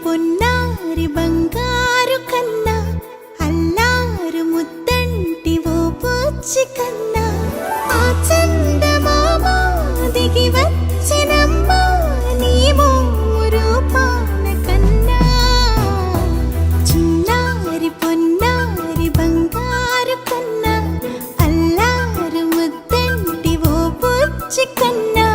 పొన్నారి బంగారు కన్నా అల్లారు ముద్దంటి ఓ పూచి కన్నా ఆ చందమామ దిగి వచ్చినమ్మ నీ రూపాల కన్నా చిన్నారి పొన్నారి బంగారు కన్నా అల్లారు ముద్దంటి ఓ పూచి కన్నా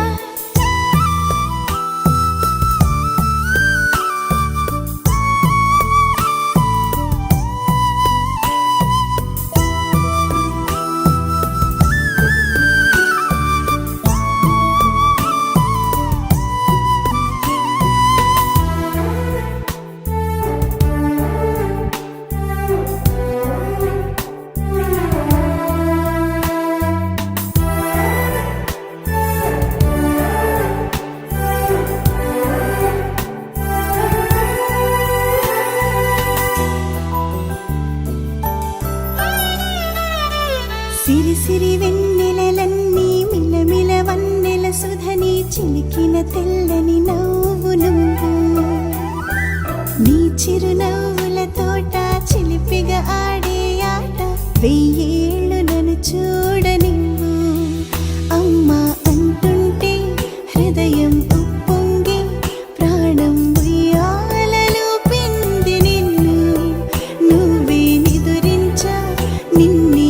సిరి సిరి వెన్నెలలన్నీ మిలమిల వన్నెల సుధని చిలికిన తెల్లని నవ్వు నువ్వు నీ చిరునవ్వుల తోట చిలిపిగా ఆడే ఆట వెయ్యేళ్ళు నన్ను చూడ నువ్వు అమ్మా అంటుంటే హృదయం ఉప్పొంగి ప్రాణం ఉయ్యాలలో పిండి నిన్ను నువ్వే నిదురించా నిన్నే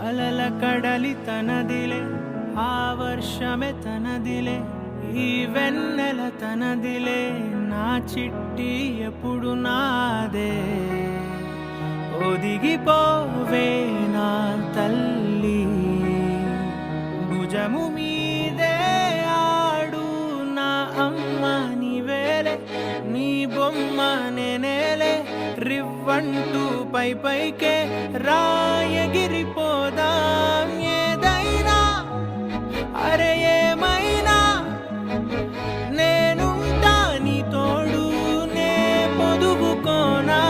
అలల కడలి తనదిలే ఆ వర్షమే తనదిలే ఈ వెన్నెల తనదిలే నా చిట్టి ఎప్పుడు నాదే ఒదిగిపోవే నా తల్లి భుజము మీదే ఆడు నా అమ్మ నీవేలే నీ బొమ్మ నేనేలే రివ్వంటూ పై పైకే రాయగిరిపోదాం ఏదైనా అరే ఏమైనా నేనుంటా నీ తోడు నే పొదుపుకోనారా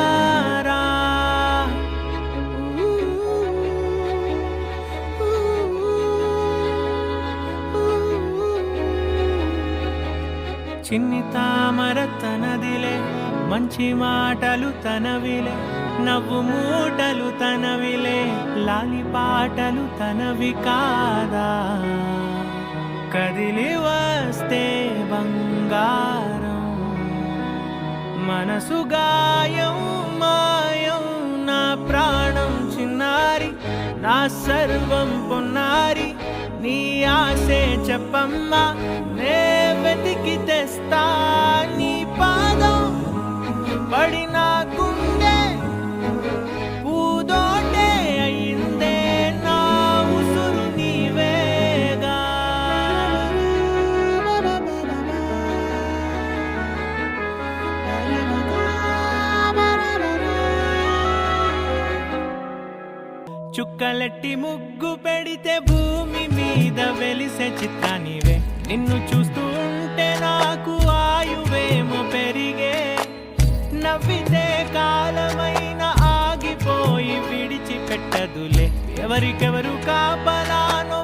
చిన్ని తామర తనదిలే మంచి మాటలు తనవిలే నవ్వు మూటలు తనవిలే లాలి పాటలు తనవి కాదా కదిలి వస్తే బంగారం మనసు గాయం మాయం నా ప్రాణం చిన్నారి నా సర్వం పొన్నారి నీ ఆశే చెప్పమ్మా నే వెతికి తెస్తా నీ పాదం పడిన గుండె పూదోటే అయిందే నా ఉసురు నీవేగా చుక్కలెట్టి ముగ్గు పెడితే భూమి మీద వెలిసే చిత్రానివే నిన్ను చూస్తూ ఉంటే నాకు ఆయువేమో పెరిగే నవ్వితే కాలమైన ఆగిపోయి విడిచిపెట్టదులే ఎవరికెవరు కాపలానో